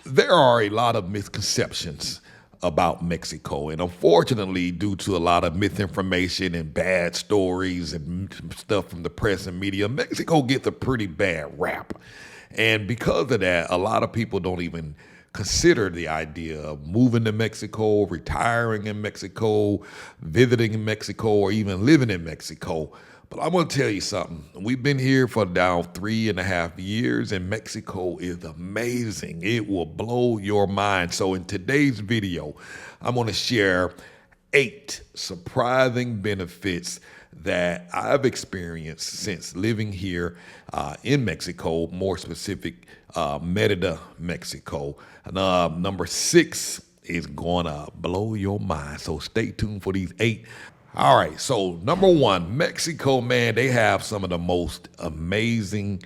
There are a lot of misconceptions about Mexico, and unfortunately, due to a lot of misinformation and bad stories and stuff from the press and media, Mexico gets a pretty bad rap. And because of that, a lot of people don't even consider the idea of moving to Mexico, retiring in Mexico, visiting in Mexico, or even living in Mexico. But I'm going to tell you something. We've been here for now 3.5 years, and Mexico is amazing. It will blow your mind. So in today's video, I'm going to share 8 surprising benefits that I've experienced since living here in Mexico, more specific, Merida, Mexico. Number 6 is gonna blow your mind. So stay tuned for these 8. All right, so number 1, Mexico, man, they have some of the most amazing,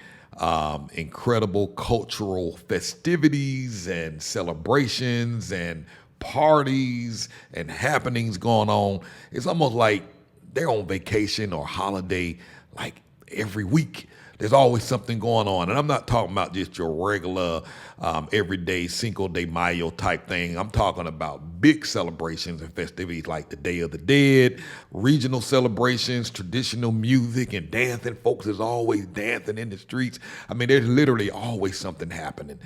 incredible cultural festivities and celebrations and parties and happenings going on. It's almost like they're on vacation or holiday like every week. There's always something going on. And I'm not talking about just your regular everyday Cinco de Mayo type thing. I'm talking about big celebrations and festivities like the Day of the Dead, regional celebrations, traditional music and dancing. Folks is always dancing in the streets. I mean, there's literally always something happening.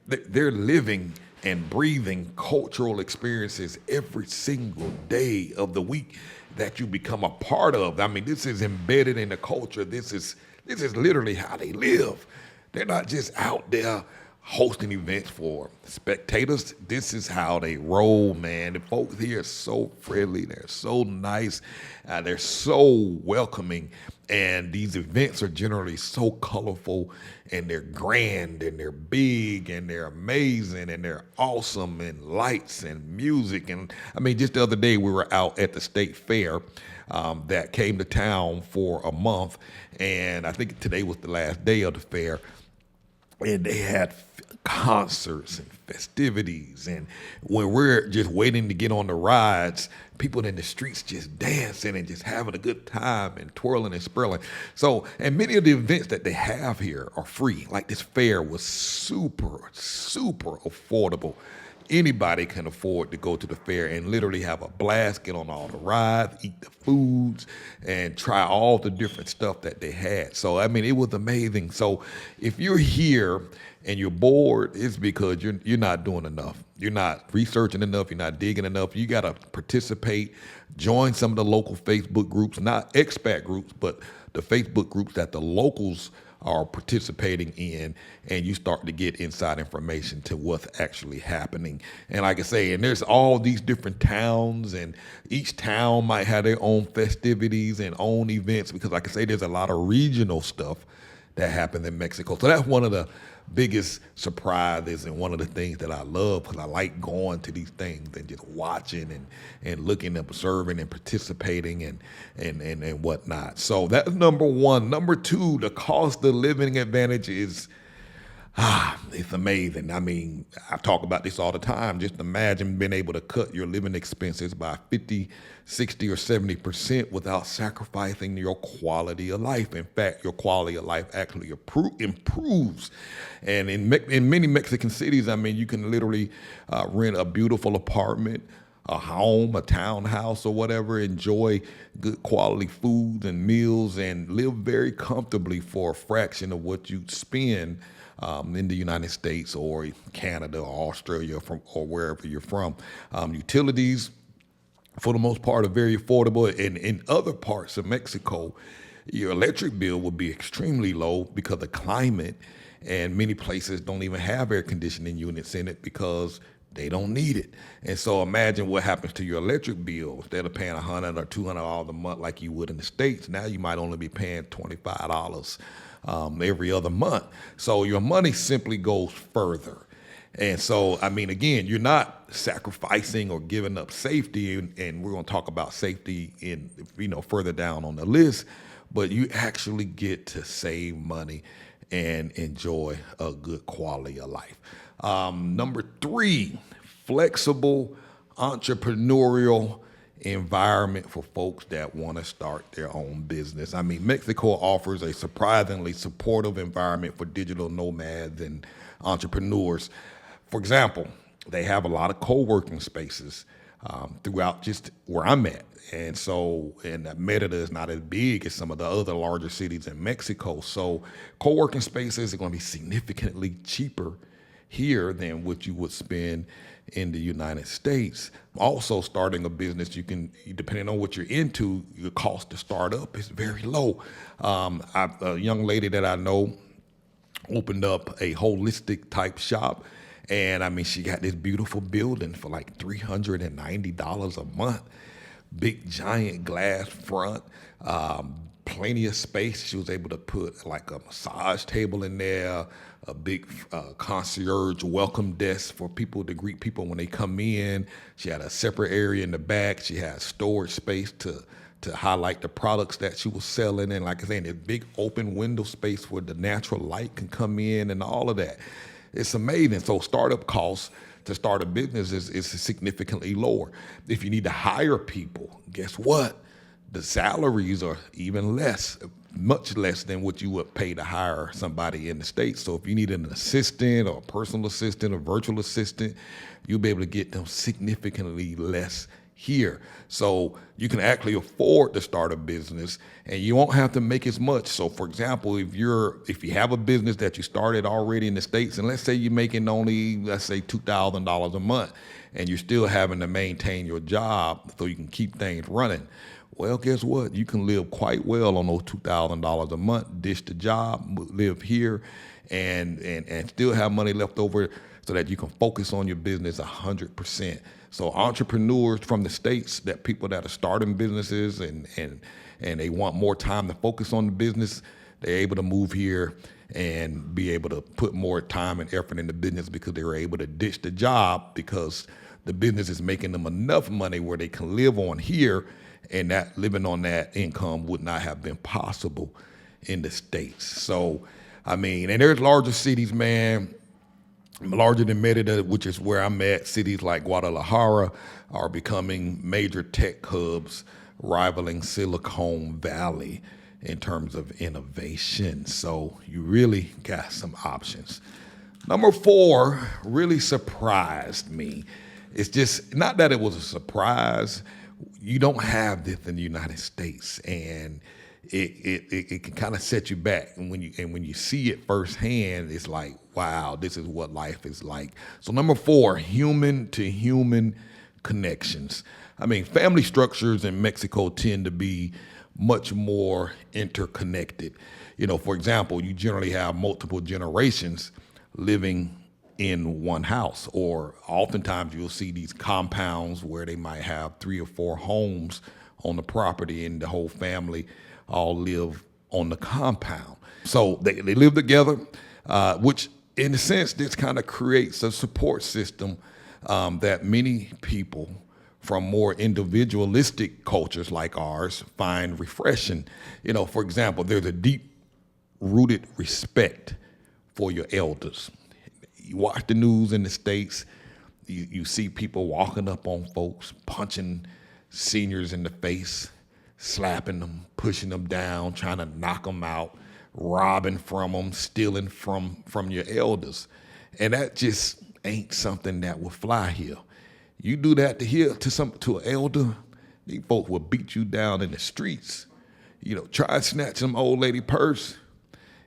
They're living and breathing cultural experiences every single day of the week that you become a part of. I mean, this is embedded in the culture. This is literally how they live. They're not just out there hosting events for spectators. This is how they roll, man. The folks here are so friendly. They're so nice. They're so welcoming. And these events are generally so colorful, and they're grand, and they're big, and they're amazing, and they're awesome, and lights and music. And I mean, just the other day we were out at the state fair that came to town for a month, and I think today was the last day of the fair, and they had concerts and festivities, and when we're just waiting to get on the rides, people in the streets just dancing and just having a good time and twirling and spurling. So, and many of the events that they have here are free. Like this fair was super affordable. Anybody can afford to go to the fair and literally have a blast, get on all the rides, eat the foods, and try all the different stuff that they had. So, I mean, it was amazing. So if you're here and you're bored, it's because you're not doing enough. You're not researching enough. You're not digging enough. You got to participate, join some of the local Facebook groups, not expat groups, but the Facebook groups that the locals are participating in, and you start to get inside information to what's actually happening. And like I say, and there's all these different towns, and each town might have their own festivities and own events, because like I say, there's a lot of regional stuff that happens in Mexico. So that's one of the biggest surprises and one of the things that I love, because I like going to these things and just watching and looking, observing and participating and whatnot. So that's number 1. Number 2, the cost of living advantage is it's amazing. I mean, I talk about this all the time. Just imagine being able to cut your living expenses by 50, 60, or 70% without sacrificing your quality of life. In fact, your quality of life actually improves. And in many Mexican cities, I mean, you can literally rent a beautiful apartment, a home, a townhouse, or whatever, enjoy good quality food and meals, and live very comfortably for a fraction of what you'd spend in the United States or Canada or Australia or wherever you're from. Utilities, for the most part, are very affordable. And in other parts of Mexico, your electric bill would be extremely low because of the climate, and many places don't even have air conditioning units in it because they don't need it. And so imagine what happens to your electric bill. Instead of paying $100 or $200 a month like you would in the States, now you might only be paying $25 every other month. So your money simply goes further. And so, I mean, again, you're not sacrificing or giving up safety, and we're going to talk about safety in, further down on the list, but you actually get to save money and enjoy a good quality of life. Number 3, flexible entrepreneurial environment for folks that want to start their own business. I mean, Mexico offers a surprisingly supportive environment for digital nomads and entrepreneurs. For example, they have a lot of co-working spaces throughout just where I'm at. And so, and Merida is not as big as some of the other larger cities in Mexico. So co-working spaces are going to be significantly cheaper here than what you would spend in the United States. Also, starting a business, you can, depending on what you're into, your cost to start up is very low. A young lady that I know opened up a holistic type shop. And I mean, she got this beautiful building for like $390 a month, big giant glass front, plenty of space. She was able to put like a massage table in there, a big concierge welcome desk for people to greet people when they come in. She had a separate area in the back. She had storage space to highlight the products that she was selling. And like I said, a big open window space where the natural light can come in and all of that. It's amazing. So startup costs to start a business is significantly lower. If you need to hire people, guess what? The salaries are even less, much less than what you would pay to hire somebody in the States. So if you need an assistant or a personal assistant or virtual assistant, you'll be able to get them significantly less here. So you can actually afford to start a business and you won't have to make as much. So for example, if you have a business that you started already in the States, and let's say you're making only, let's say $2,000 a month, and you're still having to maintain your job so you can keep things running. Well, guess what? You can live quite well on those $2,000 a month, dish the job, live here, and still have money left over so that you can focus on your business 100%. So entrepreneurs from the States, that people that are starting businesses and they want more time to focus on the business, they're able to move here and be able to put more time and effort in the business because they were able to ditch the job because the business is making them enough money where they can live on here, and that living on that income would not have been possible in the States. So, I mean, and there's larger cities, man, larger than Merida, which is where I'm at. Cities like Guadalajara are becoming major tech hubs, rivaling Silicon Valley in terms of innovation. So you really got some options. Number 4 really surprised me. It's just not that it was a surprise. You don't have this in the United States, and it can kind of set you back. And when you see it firsthand, it's like, wow, this is what life is like. So number 4, human to human connections. I mean, family structures in Mexico tend to be much more interconnected. You know, for example, you generally have multiple generations living in one house, or oftentimes you'll see these compounds where they might have 3 or 4 homes on the property and the whole family all live on the compound. So they live together, which in a sense, this kind of creates a support system that many people from more individualistic cultures like ours find refreshing. You know, for example, there's a deep-rooted respect for your elders. You watch the news in the States, you see people walking up on folks, punching seniors in the face, slapping them, pushing them down, trying to knock them out, robbing from them, stealing from your elders. And that just ain't something that will fly here. You do that to an elder, these folks will beat you down in the streets. You know, try and snatch some old lady purse,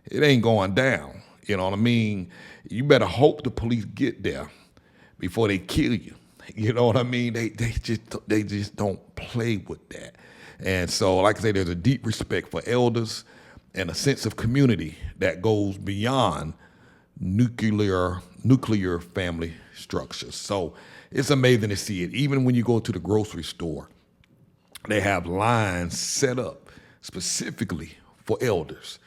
it ain't going down. You know what I mean? You better hope the police get there before they kill you. You know what I mean? They just don't play with that. And so, like I say, there's a deep respect for elders and a sense of community that goes beyond nuclear family structures. So it's amazing to see it. Even when you go to the grocery store, they have lines set up specifically for elders.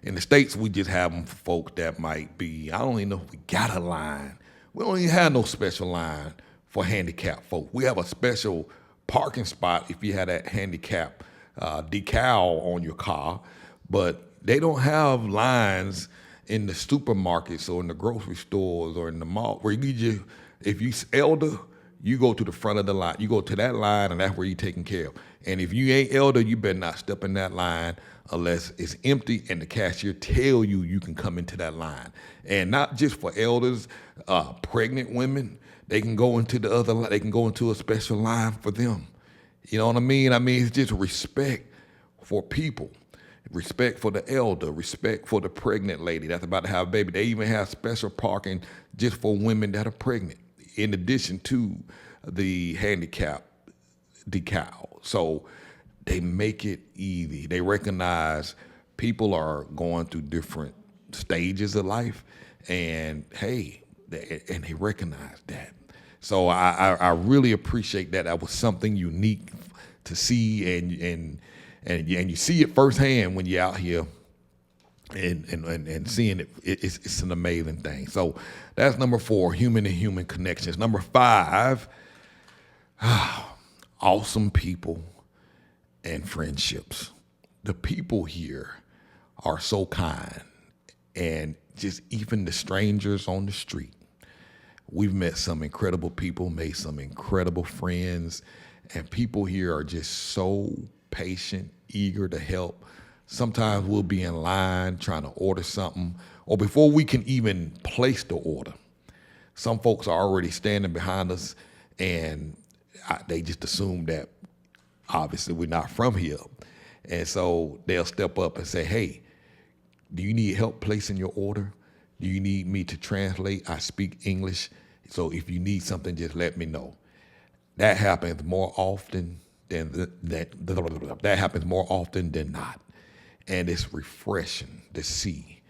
In the States, we just have them for folk that might be, I don't even know if we got a line. We don't even have no special line for handicapped folk. We have a special parking spot if you have that handicap decal on your car, but they don't have lines in the supermarkets or in the grocery stores or in the mall where if you elder, you go to the front of the line. You go to that line, and that's where you're taken care of. And if you ain't elder, you better not step in that line unless it's empty and the cashier tell you you can come into that line. And not just for elders, pregnant women, they can go into the other. They can go into a special line for them. You know what I mean? I mean, it's just respect for people. Respect for the elder, respect for the pregnant lady that's about to have a baby. They even have special parking just for women that are pregnant, in addition to the handicap decal. So they make it easy. They recognize people are going through different stages of life, and hey, they recognize that. So I really appreciate that. That was something unique to see, and you see it firsthand when you're out here and seeing it. It's an amazing thing. So that's number 4, human to human connections. Number 5, awesome people and friendships. The people here are so kind, and just even the strangers on the street. We've met some incredible people, made some incredible friends, and people here are just so patient, eager to help. Sometimes we'll be in line trying to order something, or before we can even place the order, some folks are already standing behind us, and they just assume that obviously we're not from here. And so they'll step up and say, hey, do you need help placing your order? Do you need me to translate? I speak English. So if you need something, just let me know. That happens more often than that happens more often than not. And it's refreshing to see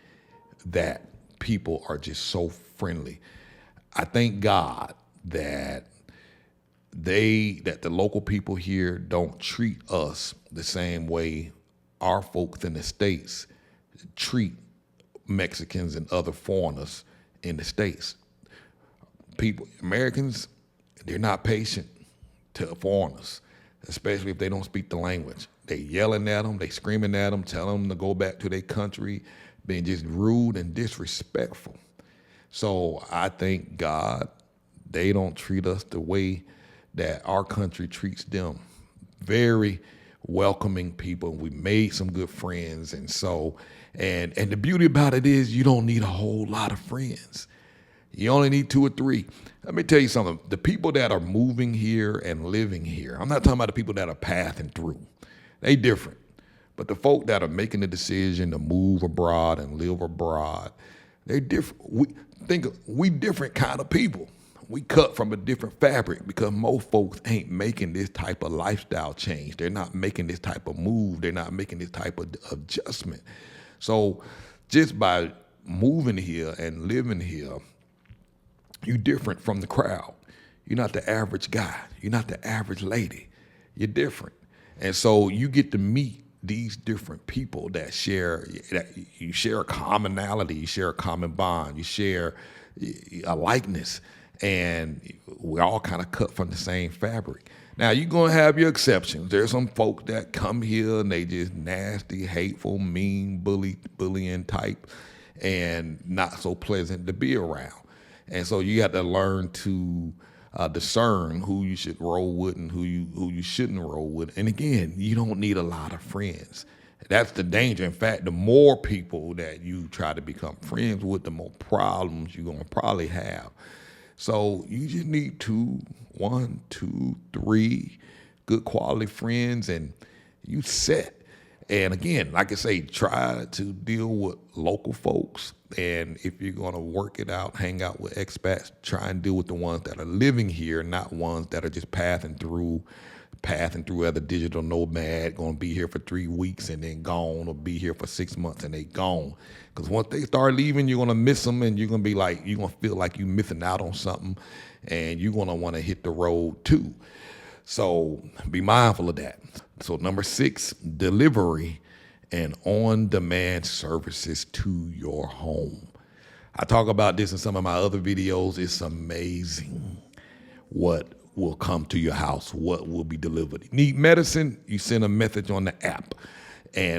that people are just so friendly. I thank God that the local people here don't treat us the same way our folks in the States treat Mexicans and other foreigners in the States. Americans, they're not patient to foreigners, especially if they don't speak the language. They yelling at them, they screaming at them, telling them to go back to their country, being just rude and disrespectful. So I thank God they don't treat us the way that our country treats them. Very welcoming people. We made some good friends, and the beauty about it is you don't need a whole lot of friends. You only need 2 or 3. Let me tell you something. The people that are moving here and living here, I'm not talking about the people that are passing through. They different. But the folk that are making the decision to move abroad and live abroad, they different. We different kind of people. We cut from a different fabric because most folks ain't making this type of lifestyle change. They're not making this type of move. They're not making this type of adjustment. So just by moving here and living here, you're different from the crowd. You're not the average guy. You're not the average lady. You're different. And so you get to meet these different people that you share a commonality, you share a common bond, you share a likeness, and we're all kind of cut from the same fabric. Now, you're going to have your exceptions. There's some folk that come here and they just nasty, hateful, mean, bullying type, and not so pleasant to be around. And so you got to learn to discern who you should roll with and who you shouldn't roll with. And again, you don't need a lot of friends. That's the danger. In fact, the more people that you try to become friends with, the more problems you're going to probably have. So you just need 1, 2, 3 good quality friends, and you set. And again, like I say, try to deal with local folks. And if you're going to work it out, hang out with expats, try and deal with the ones that are living here, not ones that are just passing through as a digital nomad, going to be here for 3 weeks and then gone, or be here for 6 months and they gone. Because once they start leaving, you're going to miss them, and you're going to be like, you're going to feel like you're missing out on something, and you're going to want to hit the road too. So be mindful of that. So number 6, delivery and on-demand services to your home. I talk about this in some of my other videos. It's amazing what will come to your house, what will be delivered. Need medicine? You send a message on the app,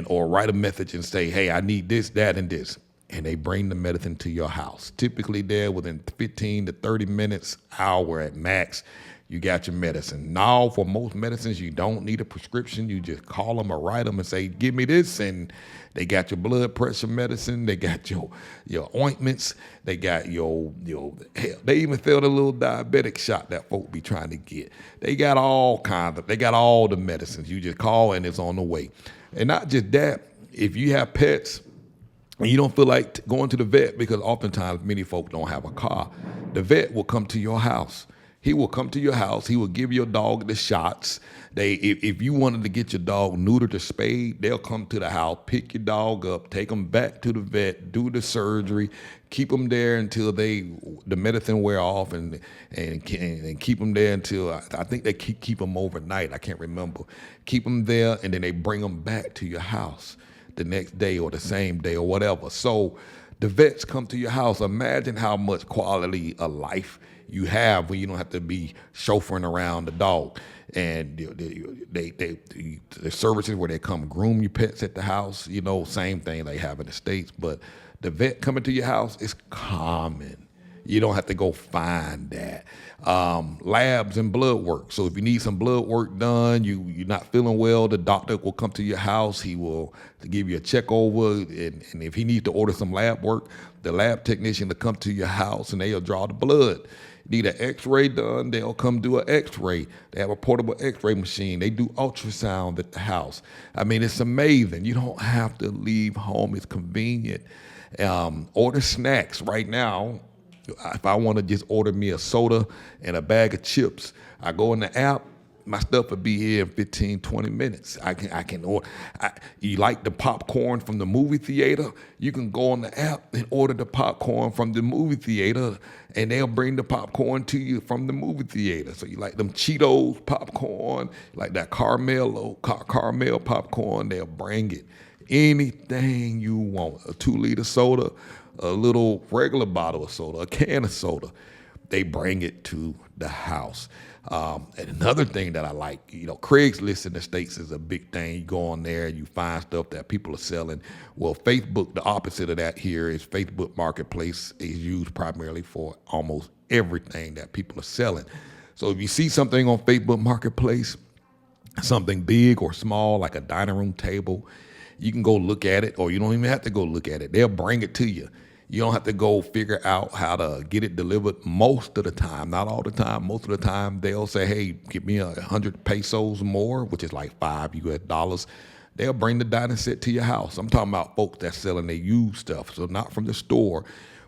or write a message and say, hey, I need this, that, and this. And they bring the medicine to your house. Typically there within 15 to 30 minutes, hour at max, you got your medicine. Now, for most medicines, you don't need a prescription. You just call them or write them and say, give me this. And they got your blood pressure medicine. They got your ointments. They got hell, they even sell the little diabetic shot that folk be trying to get. They got they got all the medicines. You just call and it's on the way. And not just that, if you have pets, and you don't feel like going to the vet, because oftentimes many folks don't have a car, the vet will come to your house. He will come to your house. He will give your dog the shots. If you wanted to get your dog neutered or spayed, they'll come to the house, pick your dog up, take them back to the vet, do the surgery, keep them there until the medicine wear off, and keep them there until I think they keep them overnight. I can't remember. Keep them there, and then they bring them back to your house the next day or the same day or whatever. So the vets come to your house. Imagine how much quality of life you have when you don't have to be chauffeuring around the dog. And the services where they come groom your pets at the house, same thing they have in the States. But the vet coming to your house is common. You don't have to go find that. Labs and blood work. So if you need some blood work done, you're not feeling well, the doctor will come to your house. He will give you a check over. And if he needs to order some lab work, the lab technician will come to your house and they'll draw the blood. Need an x-ray done, they'll come do an x-ray. They have a portable x-ray machine. They do ultrasound at the house. I mean, it's amazing. You don't have to leave home. It's convenient. Order snacks right now. If I want to just order me a soda and a bag of chips, I go in the app, my stuff will be here in 15, 20 minutes. I can order. You like the popcorn from the movie theater? You can go on the app and order the popcorn from the movie theater, and they'll bring the popcorn to you from the movie theater. So you like them Cheetos popcorn, like that caramel popcorn, they'll bring it. Anything you want, a 2-liter soda, a little regular bottle of soda, a can of soda, they bring it to the house. And another thing that I like, Craigslist in the States is a big thing. You go on there, you find stuff that people are selling. Well, Facebook, the opposite of that here is Facebook Marketplace is used primarily for almost everything that people are selling. So if you see something on Facebook Marketplace, something big or small, like a dining room table, you can go look at it, or you don't even have to go look at it. They'll bring it to you. You don't have to go figure out how to get it delivered most of the time. Not all the time. Most of the time, they'll say, hey, give me 100 pesos more, which is like $5. They'll bring the dining set to your house. I'm talking about folks that's selling their used stuff, so not from the store.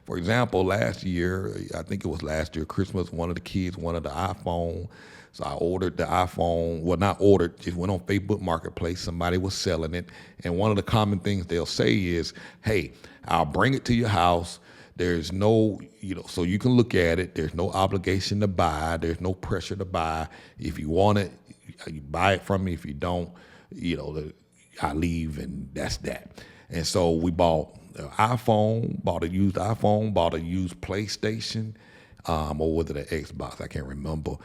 For example, last year, I think it was last year, Christmas, one of the kids wanted the iPhone. So I ordered the iPhone. Well, not ordered, just went on Facebook Marketplace. Somebody was selling it. And one of the common things they'll say is, hey, I'll bring it to your house. There's no, so you can look at it. There's no obligation to buy. There's no pressure to buy. If you want it, you buy it from me. If you don't, I leave, and that's that. And so we bought an iPhone, bought a used iPhone, bought a used PlayStation, or was it an Xbox? I can't remember.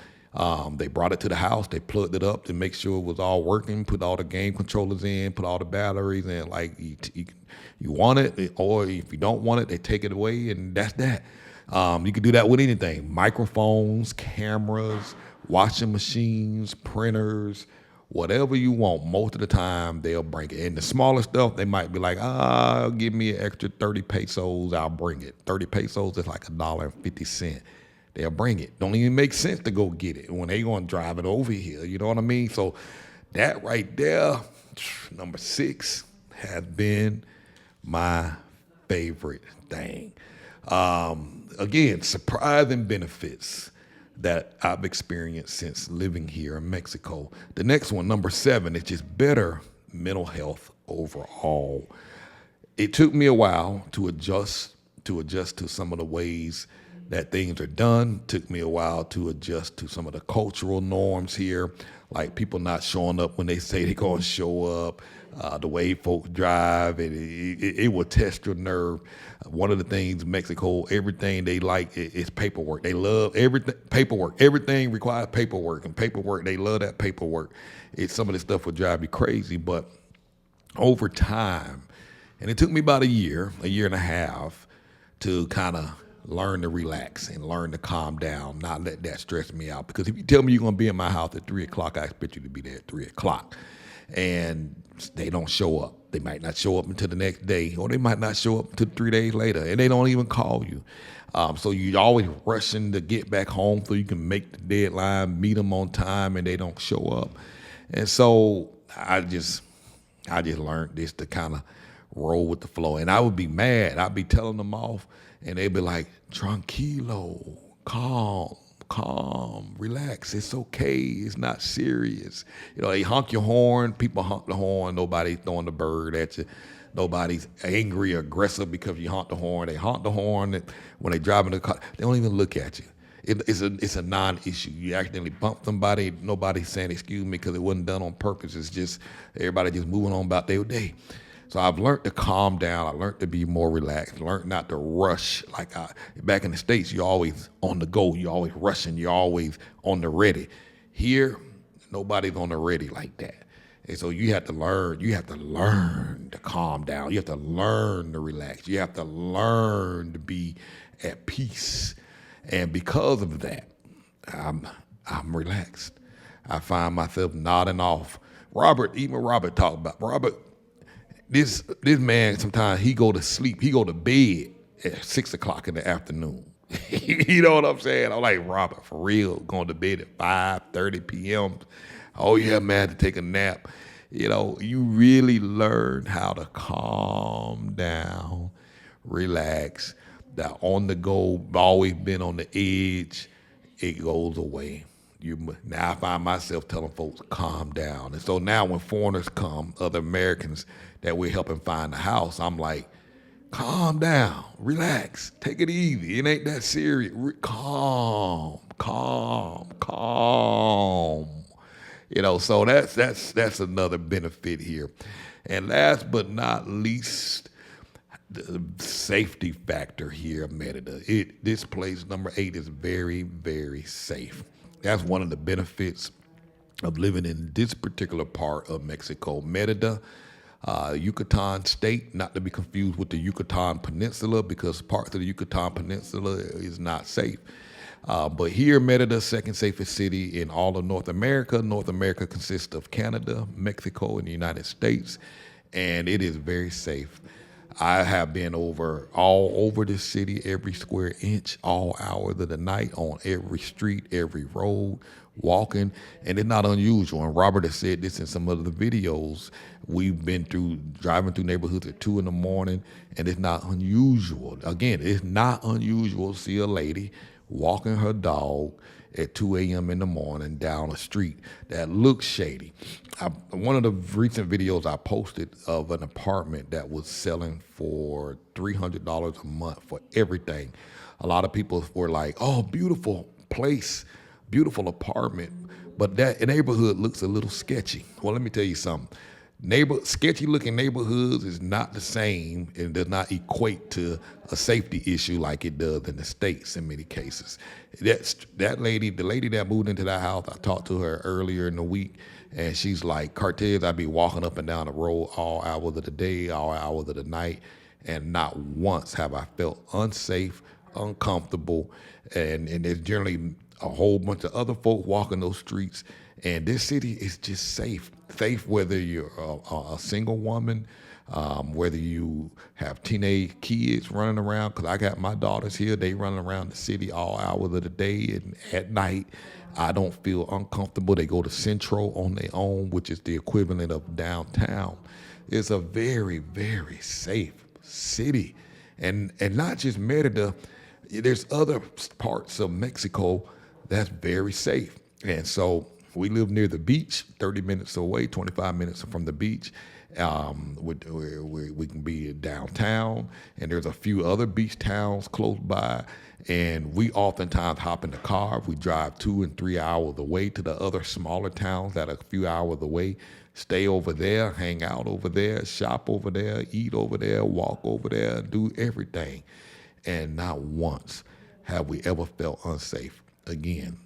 They brought it to the house. They plugged it up to make sure it was all working, put all the game controllers in, put all the batteries in. Like, you want it, or if you don't want it, they take it away, and that's that. You can do that with anything: microphones, cameras, washing machines, printers, whatever you want. Most of the time, they'll bring it. And the smaller stuff, they might be like, give me an extra 30 pesos, I'll bring it. 30 pesos is like $1.50. They'll bring it. Don't even make sense to go get it when they gonna drive it over here. You know what I mean? So that right there, number 6, has been my favorite thing. Again, surprising benefits that I've experienced since living here in Mexico. The next one, number 7, is just better mental health overall. It took me a while to adjust to some of the ways that things are done. Took me a while to adjust to some of the cultural norms here, like people not showing up when they say they're going to show up, the way folks drive, and it will test your nerve. One of the things Mexico, everything they like is paperwork. They love everything, paperwork. Everything requires paperwork, and paperwork, they love that paperwork. Some of this stuff would drive me crazy, but over time, and it took me about a year and a half to kind of learn to relax and learn to calm down, not let that stress me out. Because if you tell me you're gonna be in my house at 3 o'clock, I expect you to be there at 3 o'clock. And they don't show up. They might not show up until the next day, or they might not show up until 3 days later, and they don't even call you. So you're always rushing to get back home so you can make the deadline, meet them on time, and they don't show up. And so I just learned this to kind of roll with the flow. And I would be mad. I'd be telling them off, and they'd be like, tranquilo, calm, relax. It's okay. It's not serious. They honk your horn. People honk the horn. Nobody's throwing the bird at you. Nobody's angry or aggressive because you honk the horn. They honk the horn when they drive in the car. They don't even look at you. It's a non-issue. You accidentally bump somebody. Nobody's saying excuse me because it wasn't done on purpose. It's just everybody just moving on about their day. So I've learned to calm down. I learned to be more relaxed. Learned not to rush. Back in the States, you're always on the go. You're always rushing. You're always on the ready. Here, nobody's on the ready like that. And so you have to learn. You have to learn to calm down. You have to learn to relax. You have to learn to be at peace. And because of that, I'm relaxed. I find myself nodding off. Even Robert talked about Robert. This man, sometimes he go to sleep. He go to bed at 6 o'clock in the afternoon. You know what I'm saying? I'm like, Robert, for real, going to bed at 5:30 p.m. Oh yeah, man, to take a nap. You really learn how to calm down, relax. That on the go, always been on the edge, it goes away. Now I find myself telling folks, calm down. And so now when foreigners come, other Americans that we're helping find a house, I'm like, calm down, relax, take it easy. It ain't that serious. Calm. So that's another benefit here. And last but not least, the safety factor here, Merida. This place, number 8, is very, very safe. That's one of the benefits of living in this particular part of Mexico. Merida, Yucatan State, not to be confused with the Yucatan Peninsula, because parts of the Yucatan Peninsula is not safe. But here, Merida, second safest city in all of North America. North America consists of Canada, Mexico, and the United States, and it is very safe. I have been all over the city, every square inch, all hours of the night, on every street, every road, walking, and it's not unusual. And Robert has said this in some of the videos. We've been driving through neighborhoods at 2 a.m, and it's not unusual. Again, it's not unusual to see a lady walking her dog at 2 a.m. in the morning down a street that looks shady. One of the recent videos I posted of an apartment that was selling for $300 a month for everything. A lot of people were like, oh, beautiful place, beautiful apartment, but that neighborhood looks a little sketchy. Well, let me tell you something. Sketchy looking neighborhoods is not the same and does not equate to a safety issue like it does in the States in many cases. The lady that moved into that house, I talked to her earlier in the week, and she's like, Cortez, I be walking up and down the road all hours of the day, all hours of the night, and not once have I felt unsafe, uncomfortable, and there's generally a whole bunch of other folk walking those streets, and this city is just safe. Safe whether you're a single woman, whether you have teenage kids running around, because I got my daughters here, they running around the city all hours of the day, and at night, I don't feel uncomfortable. They go to Centro on their own, which is the equivalent of downtown. It's a very, very safe city. And not just Merida, there's other parts of Mexico that's very safe. And so we live near the beach, 30 minutes away, 25 minutes from the beach. We can be downtown, and there's a few other beach towns close by. And we oftentimes hop in the car. We drive 2 and 3 hours away to the other smaller towns that are a few hours away. Stay over there, hang out over there, shop over there, eat over there, walk over there, do everything. And not once have we ever felt unsafe again.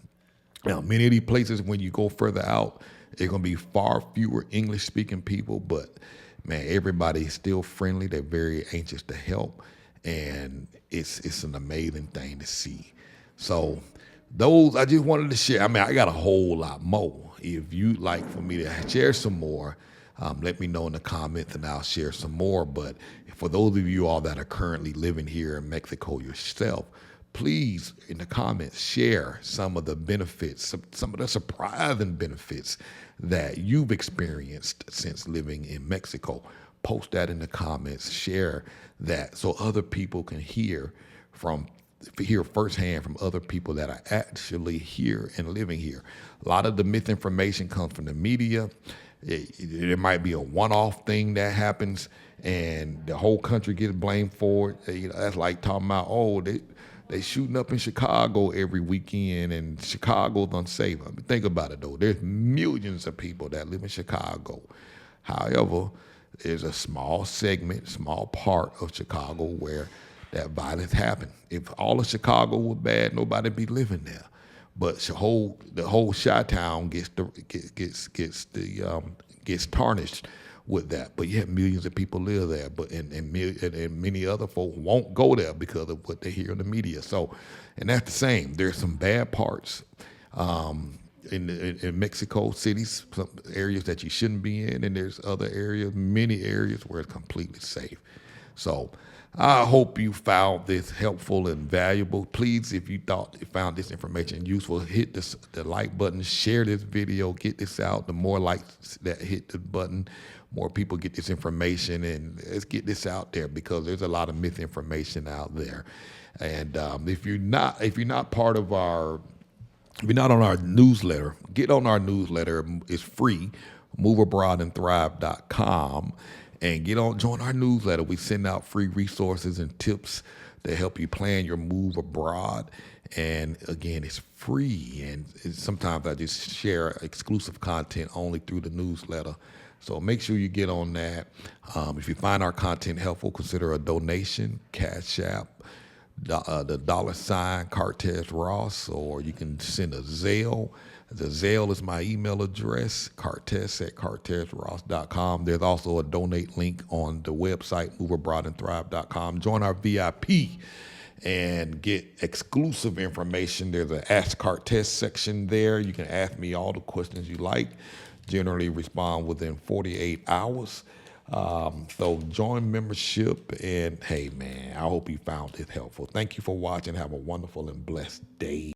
Now, many of these places, when you go further out, there's going to be far fewer English-speaking people, but, man, everybody is still friendly. They're very anxious to help. and it's an amazing thing to see. So those I just wanted to share. I mean, I got a whole lot more. If you'd like for me to share some more, let me know in the comments and I'll share some more. But for those of you all that are currently living here in Mexico yourself, please in the comments share some of the benefits, some of the surprising benefits that you've experienced since living in Mexico. Post that in the comments, share that so other people can hear firsthand from other people that are actually here and living here. A lot of the misinformation comes from the media. It might be a one-off thing that happens, and the whole country gets blamed for it. That's like talking about, oh, they shooting up in Chicago every weekend, and Chicago's unsafe. I mean, think about it though. There's millions of people that live in Chicago. However, there's a small segment, small part of Chicago where that violence happened. If all of Chicago was bad, nobody'd be living there. But the whole Chi-town gets tarnished with that. But yet millions of people live there. But and many other folks won't go there because of what they hear in the media. So, and that's the same. There's some bad parts in Mexico cities, some areas that you shouldn't be in, and there's other areas, many areas where it's completely safe. So I hope you found this helpful and valuable. Please, if you found this information useful, hit the like button, share this video, get this out. The more likes that hit the button, more people get this information, and let's get this out there because there's a lot of misinformation out there. And if you're not part of our if you're not on our newsletter, get on our newsletter. It's free, moveabroadandthrive.com, and join our newsletter. We send out free resources and tips to help you plan your move abroad. And again, it's free. And sometimes I just share exclusive content only through the newsletter. So make sure you get on that. If you find our content helpful, consider a donation, Cash App, the $ Cartes Ross, or you can send a Zelle. The Zelle is my email address, cartes@cartesross.com. There's also a donate link on the website, moveabroadandthrive.com. Join our VIP and get exclusive information. There's an Ask Cartes section there. You can ask me all the questions you like. Generally respond within 48 hours. So join membership, and hey man, I hope you found it helpful. Thank you for watching. Have a wonderful and blessed day.